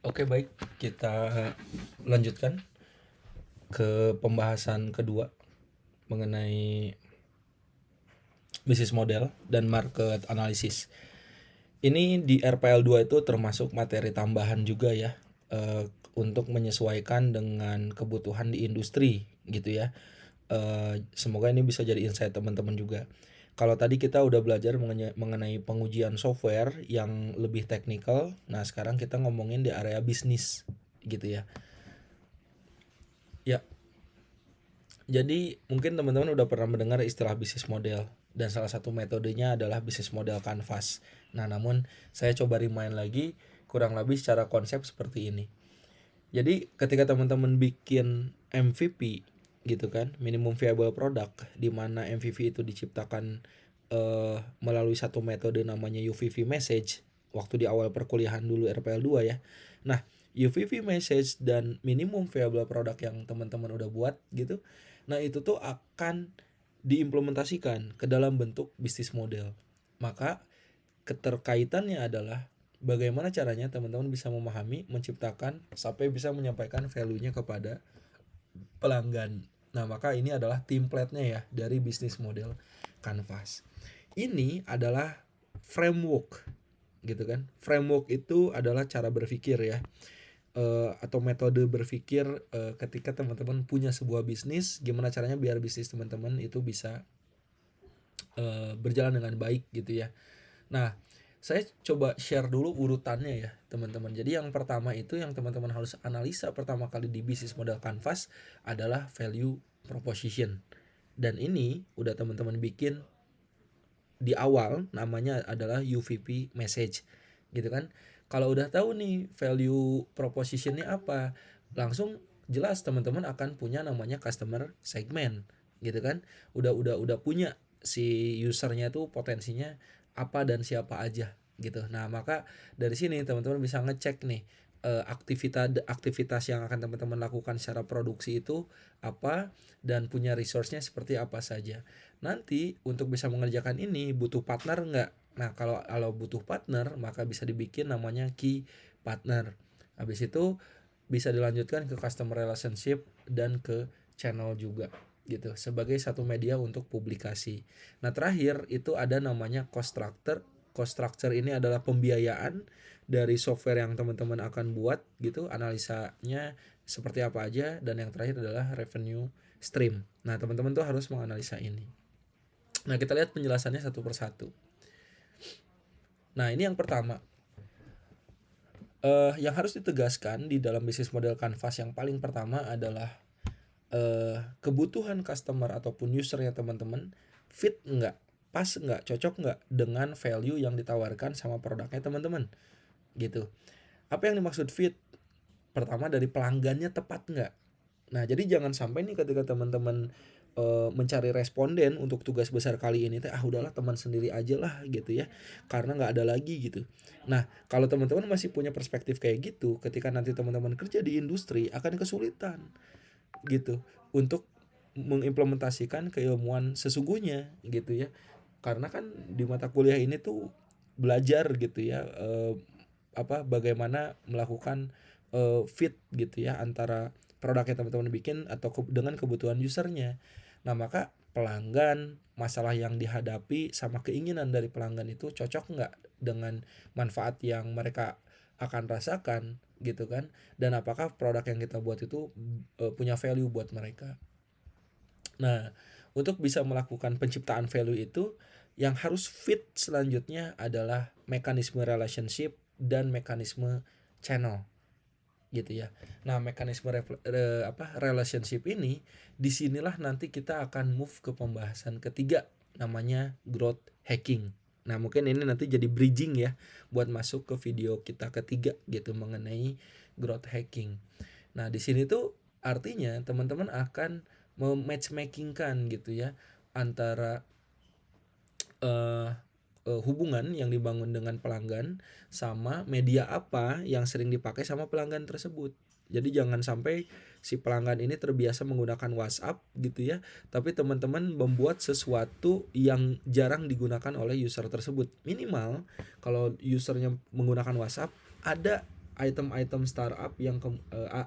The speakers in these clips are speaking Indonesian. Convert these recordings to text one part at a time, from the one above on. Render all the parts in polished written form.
Oke, baik, kita lanjutkan ke pembahasan kedua mengenai bisnis model dan market analysis. Ini di RPL 2 itu termasuk materi tambahan juga ya, untuk menyesuaikan dengan kebutuhan di industri gitu ya. Semoga ini bisa jadi insight teman-teman juga. Kalau tadi kita udah belajar mengenai pengujian software yang lebih teknikal, nah sekarang kita ngomongin di area bisnis gitu ya. Ya, jadi mungkin teman-teman udah pernah mendengar istilah bisnis model dan salah satu metodenya adalah bisnis model canvas. Nah, namun saya coba remind lagi kurang lebih secara konsep seperti ini. Jadi ketika teman-teman bikin MVP gitu kan, minimum viable product, di mana MVP itu diciptakan melalui satu metode namanya UVV message waktu di awal perkuliahan dulu RPL 2 ya. Nah, UVV message dan minimum viable product yang teman-teman udah buat gitu, nah itu tuh akan diimplementasikan ke dalam bentuk bisnis model. Maka keterkaitannya adalah bagaimana caranya teman-teman bisa memahami, menciptakan sampai bisa menyampaikan value-nya kepada pelanggan. Nah, maka ini adalah template-nya ya dari bisnis model canvas. Ini adalah framework gitu kan. Framework itu adalah cara berpikir ya, atau metode berpikir ketika teman-teman punya sebuah bisnis, gimana caranya biar bisnis teman-teman itu bisa berjalan dengan baik gitu ya. Nah, saya coba share dulu urutannya ya teman-teman. Jadi yang pertama itu yang teman-teman harus analisa pertama kali di bisnis model canvas adalah value proposition. Dan ini udah teman-teman bikin di awal, namanya adalah UVP message gitu kan. Kalau udah tahu nih value propositionnya apa, langsung jelas teman-teman akan punya namanya customer segment gitu kan. Udah punya si usernya tuh potensinya apa dan siapa aja gitu. Nah, maka dari sini teman-teman bisa ngecek nih aktivitas yang akan teman-teman lakukan secara produksi itu apa dan punya resource-nya seperti apa saja. Nanti untuk bisa mengerjakan ini butuh partner nggak? Nah, kalau butuh partner maka bisa dibikin namanya key partner. Habis itu bisa dilanjutkan ke customer relationship dan ke channel juga gitu sebagai satu media untuk publikasi. Nah, terakhir itu ada namanya cost structure. Cost structure ini adalah pembiayaan dari software yang teman-teman akan buat gitu, analisanya seperti apa aja, dan yang terakhir adalah revenue stream. Nah, teman-teman tuh harus menganalisa ini. Nah, kita lihat penjelasannya satu persatu. Nah, ini yang pertama. Yang harus ditegaskan di dalam bisnis model canvas yang paling pertama adalah kebutuhan customer ataupun usernya teman-teman fit nggak, pas nggak, cocok nggak dengan value yang ditawarkan sama produknya teman-teman gitu. Apa yang dimaksud fit? Pertama dari pelanggannya tepat nggak. Nah, jadi jangan sampai nih ketika teman-teman mencari responden untuk tugas besar kali ini teh udahlah teman sendiri aja lah gitu ya, karena nggak ada lagi gitu. Nah, kalau teman-teman masih punya perspektif kayak gitu, ketika nanti teman-teman kerja di industri akan kesulitan gitu untuk mengimplementasikan keilmuan sesungguhnya gitu ya, karena kan di mata kuliah ini tuh belajar gitu ya, bagaimana melakukan fit gitu ya antara produk yang teman-teman bikin atau dengan kebutuhan usernya. Nah, maka pelanggan, masalah yang dihadapi sama keinginan dari pelanggan itu cocok nggak dengan manfaat yang mereka akan rasakan gitu kan, dan apakah produk yang kita buat itu punya value buat mereka. Nah, untuk bisa melakukan penciptaan value itu yang harus fit selanjutnya adalah mekanisme relationship dan mekanisme channel gitu ya. Nah, mekanisme relationship ini disinilah nanti kita akan move ke pembahasan ketiga namanya growth hacking. Nah, mungkin ini nanti jadi bridging ya buat masuk ke video kita ketiga gitu mengenai growth hacking. Nah, di sini tuh artinya teman-teman akan mematchmakingkan gitu ya antara hubungan yang dibangun dengan pelanggan sama media apa yang sering dipakai sama pelanggan tersebut. Jadi jangan sampai si pelanggan ini terbiasa menggunakan WhatsApp gitu ya, tapi teman-teman membuat sesuatu yang jarang digunakan oleh user tersebut. Minimal kalau usernya menggunakan WhatsApp, ada item-item startup yang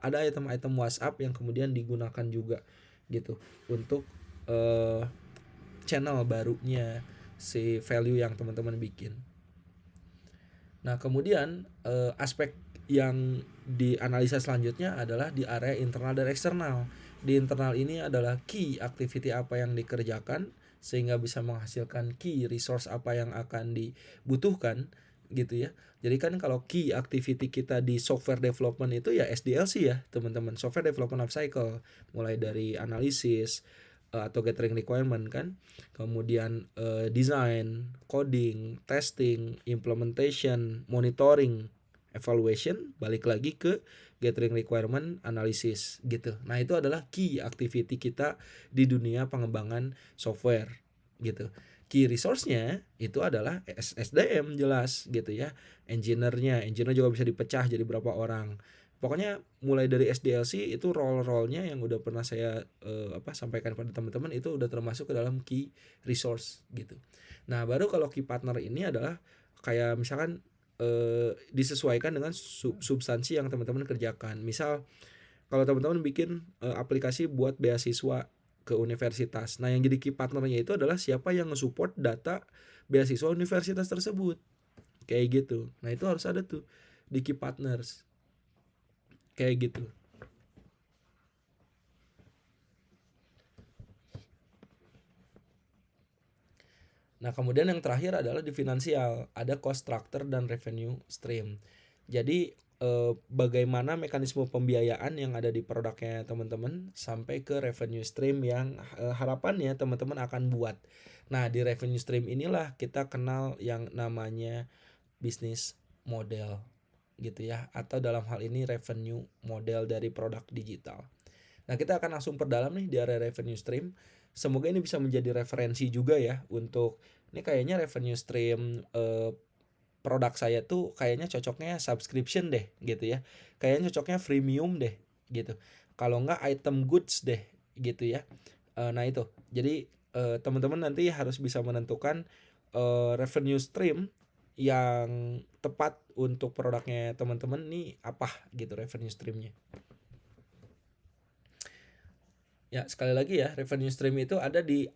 ada item-item WhatsApp yang kemudian digunakan juga gitu untuk channel barunya si value yang teman-teman bikin. Nah, kemudian aspek yang dianalisa selanjutnya adalah di area internal dan eksternal. Di internal ini adalah key activity apa yang dikerjakan sehingga bisa menghasilkan key resource apa yang akan dibutuhkan gitu ya. Jadi kan kalau key activity kita di software development itu ya SDLC ya, teman-teman. Software development life cycle, mulai dari analisis atau gathering requirement kan, kemudian design, coding, testing, implementation, monitoring, evaluation, balik lagi ke gathering requirement, analysis gitu. Nah, itu adalah key activity kita di dunia pengembangan software gitu. Key resource-nya itu adalah SDM jelas gitu ya. Engineer-nya juga bisa dipecah jadi berapa orang. Pokoknya mulai dari SDLC itu role-role-nya yang udah pernah saya sampaikan pada teman-teman itu udah termasuk ke dalam key resource gitu. Nah, baru kalau key partner ini adalah kayak misalkan disesuaikan dengan substansi yang teman-teman kerjakan. Misal kalau teman-teman bikin aplikasi buat beasiswa ke universitas. Nah, yang jadi key partnernya itu adalah siapa yang nge-support data beasiswa universitas tersebut. Kayak gitu. Nah, itu harus ada tuh di key partners. Kayak gitu. Nah, kemudian yang terakhir adalah di finansial, ada cost structure dan revenue stream. Jadi bagaimana mekanisme pembiayaan yang ada di produknya teman-teman sampai ke revenue stream yang harapannya teman-teman akan buat. Nah, di revenue stream inilah kita kenal yang namanya bisnis model gitu ya, atau dalam hal ini revenue model dari produk digital. Nah, kita akan langsung perdalam nih di area revenue stream. Semoga ini bisa menjadi referensi juga ya untuk ini kayaknya revenue stream produk saya tuh kayaknya cocoknya subscription deh gitu ya. Kayaknya cocoknya freemium deh gitu. Kalau enggak item goods deh gitu ya. Nah itu. Jadi teman-teman nanti harus bisa menentukan revenue stream yang tepat untuk produknya teman-teman nih apa gitu revenue streamnya. Ya, sekali lagi ya, revenue stream itu ada di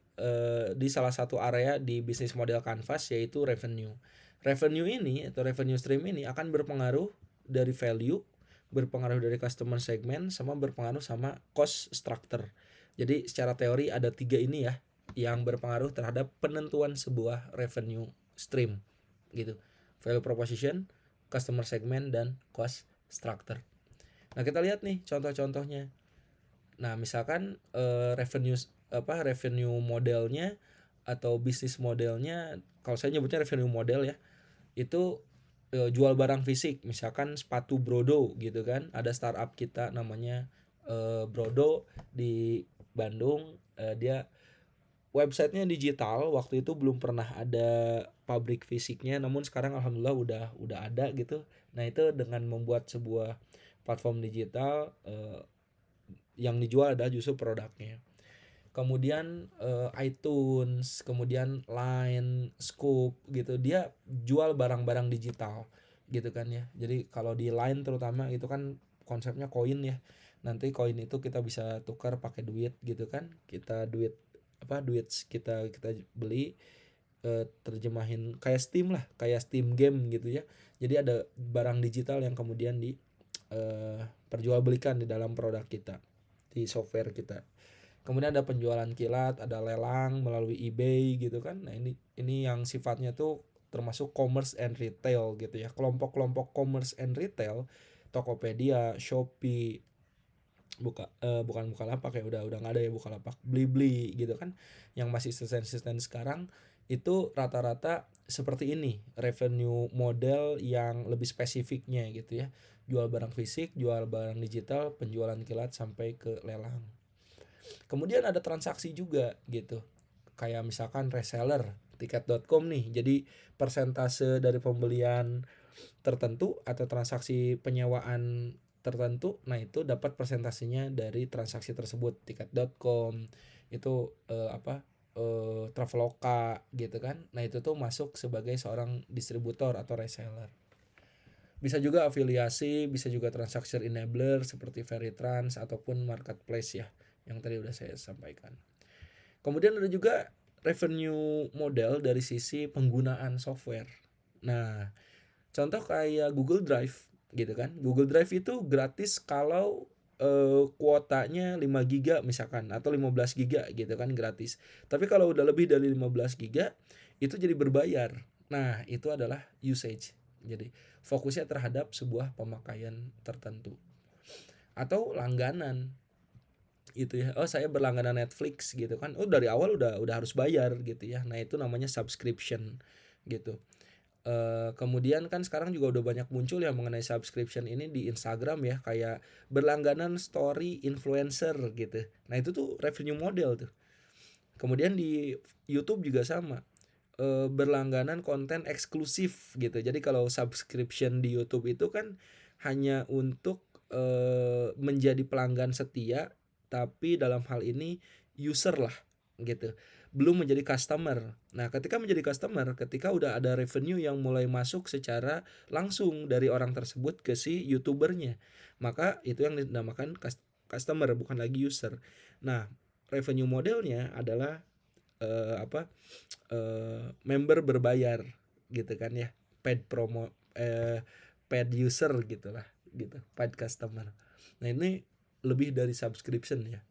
salah satu area di bisnis model Canvas yaitu revenue. Revenue ini atau revenue stream ini akan berpengaruh dari value, berpengaruh dari customer segment, sama berpengaruh sama cost structure. Jadi secara teori ada 3 ini ya yang berpengaruh terhadap penentuan sebuah revenue stream gitu. Value proposition, customer segment, dan cost structure. Nah, kita lihat nih contoh-contohnya. Nah, misalkan revenue modelnya atau bisnis modelnya, kalau saya nyebutnya revenue model ya, itu jual barang fisik, misalkan sepatu Brodo gitu kan. Ada startup kita namanya Brodo di Bandung. Dia websitenya digital, waktu itu belum pernah ada pabrik fisiknya, namun sekarang alhamdulillah udah ada gitu. Nah, itu dengan membuat sebuah platform digital yang dijual adalah justru produknya. Kemudian iTunes, kemudian Line, Scoop gitu, dia jual barang-barang digital gitu kan ya. Jadi kalau di Line terutama itu kan konsepnya koin ya. Nanti koin itu kita bisa tukar pakai duit gitu kan. Duit kita beli, terjemahin kayak Steam lah, kayak Steam game gitu ya. Jadi ada barang digital yang kemudian di perjualbelikan di dalam produk kita, di software kita. Kemudian ada penjualan kilat, ada lelang melalui eBay gitu kan. Nah, ini yang sifatnya tuh termasuk commerce and retail gitu ya. Kelompok-kelompok commerce and retail, Tokopedia, Shopee, bukan Bukalapak ya, udah nggak ada ya Bukalapak, Blibli gitu kan. Yang masih sustain sekarang itu rata-rata seperti ini revenue model yang lebih spesifiknya gitu ya. Jual barang fisik, jual barang digital, penjualan kilat sampai ke lelang. Kemudian ada transaksi juga gitu. Kayak misalkan reseller tiket.com nih. Jadi persentase dari pembelian tertentu atau transaksi penyewaan tertentu, nah itu dapat persentasenya dari transaksi tersebut. Tiket.com itu Traveloka gitu kan. Nah, itu tuh masuk sebagai seorang distributor atau reseller. Bisa juga afiliasi, bisa juga transaction enabler seperti Veritrans ataupun marketplace ya, yang tadi udah saya sampaikan. Kemudian ada juga revenue model dari sisi penggunaan software. Nah, contoh kayak Google Drive gitu kan. Google Drive itu gratis kalau kuotanya 5 giga misalkan atau 15 giga gitu kan, gratis. Tapi kalau udah lebih dari 15 giga itu jadi berbayar. Nah, itu adalah usage. Jadi fokusnya terhadap sebuah pemakaian tertentu. Atau langganan itu ya. Oh, saya berlangganan Netflix gitu kan. Oh, dari awal udah harus bayar gitu ya. Nah, itu namanya subscription gitu. Kemudian kan sekarang juga udah banyak muncul yang mengenai subscription ini di Instagram ya, kayak berlangganan story influencer gitu. Nah, itu tuh revenue model tuh. Kemudian di YouTube juga sama. Berlangganan konten eksklusif gitu. Jadi kalau subscription di YouTube itu kan hanya untuk menjadi pelanggan setia, tapi dalam hal ini user lah gitu, belum menjadi customer. Nah, ketika menjadi customer, ketika udah ada revenue yang mulai masuk secara langsung dari orang tersebut ke si YouTubernya, maka itu yang dinamakan customer, bukan lagi user. Nah, revenue modelnya adalah member berbayar gitu kan ya, paid promo, paid user gitulah gitu, paid customer. Nah, ini lebih dari subscription ya.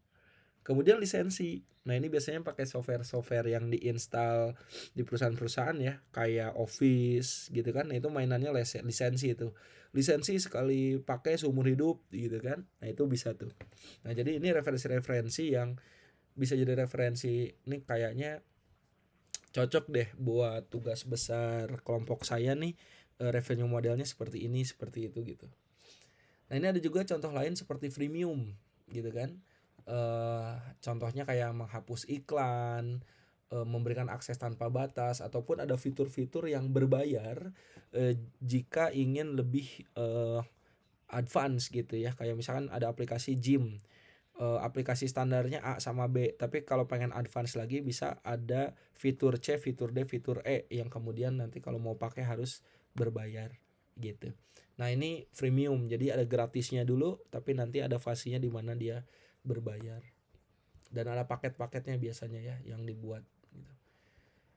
Kemudian lisensi. Nah, ini biasanya pakai software yang diinstal di perusahaan-perusahaan ya, kayak Office gitu kan. Nah, itu mainannya lisensi itu. Lisensi sekali pakai seumur hidup gitu kan. Nah, itu bisa tuh. Nah, jadi ini referensi-referensi yang bisa jadi referensi. Ini kayaknya cocok deh buat tugas besar kelompok saya nih, revenue modelnya seperti ini, seperti itu gitu. Nah, ini ada juga contoh lain seperti freemium gitu kan. Contohnya kayak menghapus iklan, memberikan akses tanpa batas, ataupun ada fitur-fitur yang berbayar jika ingin lebih advance gitu ya. Kayak misalkan ada aplikasi gym, aplikasi standarnya A sama B, tapi kalau pengen advance lagi bisa ada fitur C, fitur D, fitur E yang kemudian nanti kalau mau pakai harus berbayar gitu. Nah, ini freemium, jadi ada gratisnya dulu, tapi nanti ada fasenya di mana dia berbayar. Dan ada paket-paketnya biasanya ya yang dibuat gitu.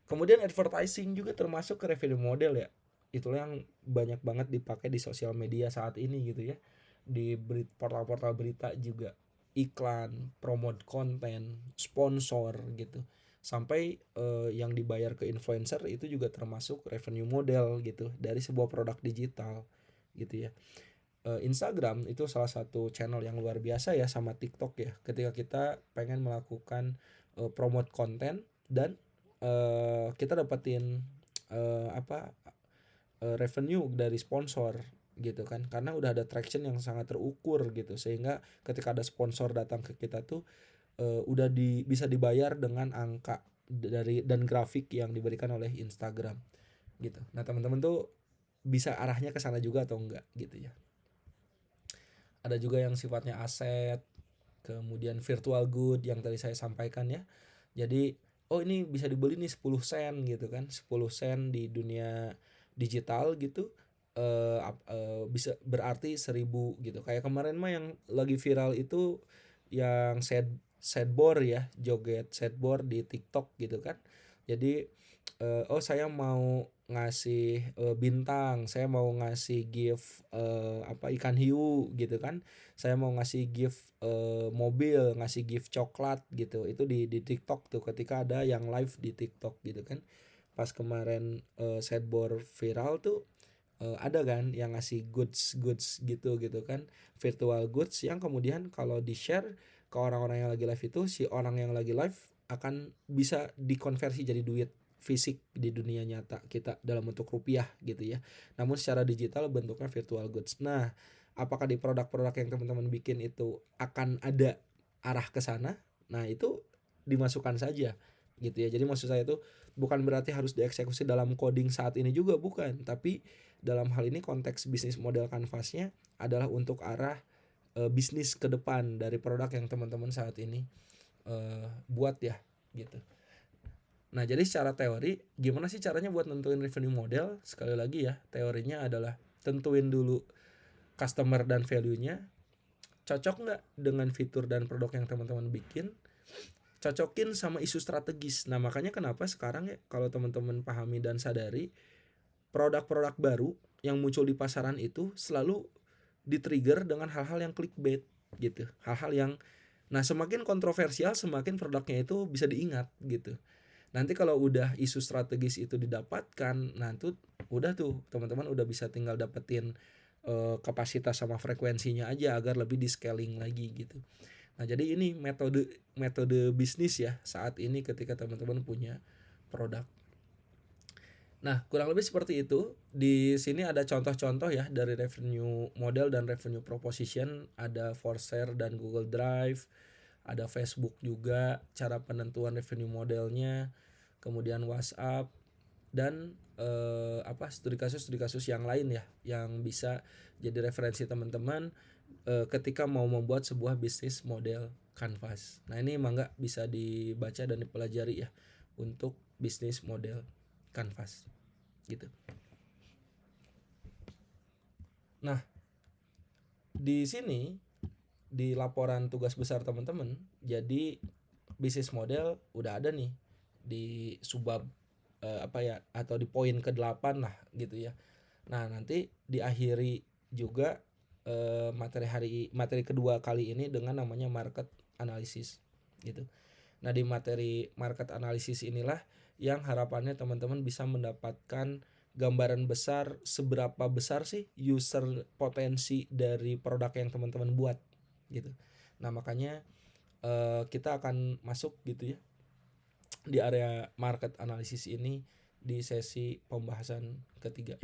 Kemudian advertising juga termasuk ke revenue model ya. Itulah yang banyak banget dipakai di sosial media saat ini gitu ya. Di portal-portal berita juga, iklan, promote konten, sponsor gitu. Sampai yang dibayar ke influencer itu juga termasuk revenue model gitu dari sebuah produk digital gitu ya. Instagram itu salah satu channel yang luar biasa ya, sama TikTok ya. Ketika kita pengen melakukan promote konten dan kita dapetin revenue dari sponsor gitu kan, karena udah ada traction yang sangat terukur gitu, sehingga ketika ada sponsor datang ke kita tuh udah bisa dibayar dengan angka dari dan grafik yang diberikan oleh Instagram gitu. Nah, teman-teman tuh bisa arahnya ke sana juga atau enggak gitu ya. Ada juga yang sifatnya aset, kemudian virtual good yang tadi saya sampaikan ya. Jadi, oh ini bisa dibeli nih 10 sen gitu kan. 10 sen di dunia digital gitu, bisa berarti 1.000 gitu. Kayak kemarin mah yang lagi viral itu yang sadboard ya, joget sadboard di TikTok gitu kan. Jadi oh saya mau ngasih bintang, saya mau ngasih gift ikan hiu gitu kan. Saya mau ngasih gift mobil, ngasih gift coklat gitu. Itu di TikTok tuh ketika ada yang live di TikTok gitu kan. Pas kemarin sadboard viral tuh ada kan yang ngasih goods gitu gitu kan, virtual goods yang kemudian kalau di share ke orang-orang yang lagi live itu, si orang yang lagi live akan bisa dikonversi jadi duit fisik di dunia nyata kita dalam bentuk rupiah gitu ya, namun secara digital bentuknya virtual goods. Nah, apakah di produk-produk yang teman-teman bikin itu akan ada arah ke sana? Nah, itu dimasukkan saja gitu ya. Jadi maksud saya itu bukan berarti harus dieksekusi dalam coding saat ini juga, bukan, tapi dalam hal ini konteks bisnis model kanvasnya adalah untuk arah bisnis ke depan dari produk yang teman-teman saat ini buat ya gitu. Nah, jadi secara teori gimana sih caranya buat nentuin revenue model? Sekali lagi ya, teorinya adalah tentuin dulu customer dan value-nya, cocok nggak dengan fitur dan produk yang teman-teman bikin, cocokin sama isu strategis. Nah makanya kenapa sekarang ya kalau teman-teman pahami dan sadari, produk-produk baru yang muncul di pasaran itu selalu di-trigger dengan hal-hal yang clickbait gitu, hal-hal yang semakin kontroversial semakin produknya itu bisa diingat gitu. Nanti kalau udah isu strategis itu didapatkan, nah itu udah tuh teman-teman udah bisa tinggal dapetin kapasitas sama frekuensinya aja agar lebih di scaling lagi gitu. Nah jadi ini metode bisnis ya saat ini ketika teman-teman punya produk. Nah, kurang lebih seperti itu. Di sini ada contoh-contoh ya dari revenue model dan revenue proposition, ada Foursquare dan Google Drive, ada Facebook juga, cara penentuan revenue modelnya, kemudian WhatsApp dan studi kasus yang lain ya yang bisa jadi referensi teman-teman ketika mau membuat sebuah bisnis model Canvas. Nah, ini mangga bisa dibaca dan dipelajari ya untuk bisnis model Canvas gitu. Nah, di sini di laporan tugas besar teman-teman, jadi bisnis model udah ada nih di subbab atau di poin ke-8 lah gitu ya. Nah, nanti diakhiri juga materi kedua kali ini dengan namanya market analysis gitu. Nah, di materi market analysis inilah yang harapannya teman-teman bisa mendapatkan gambaran besar seberapa besar sih user potensi dari produk yang teman-teman buat gitu. Nah, makanya kita akan masuk gitu ya di area market analysis ini di sesi pembahasan ketiga.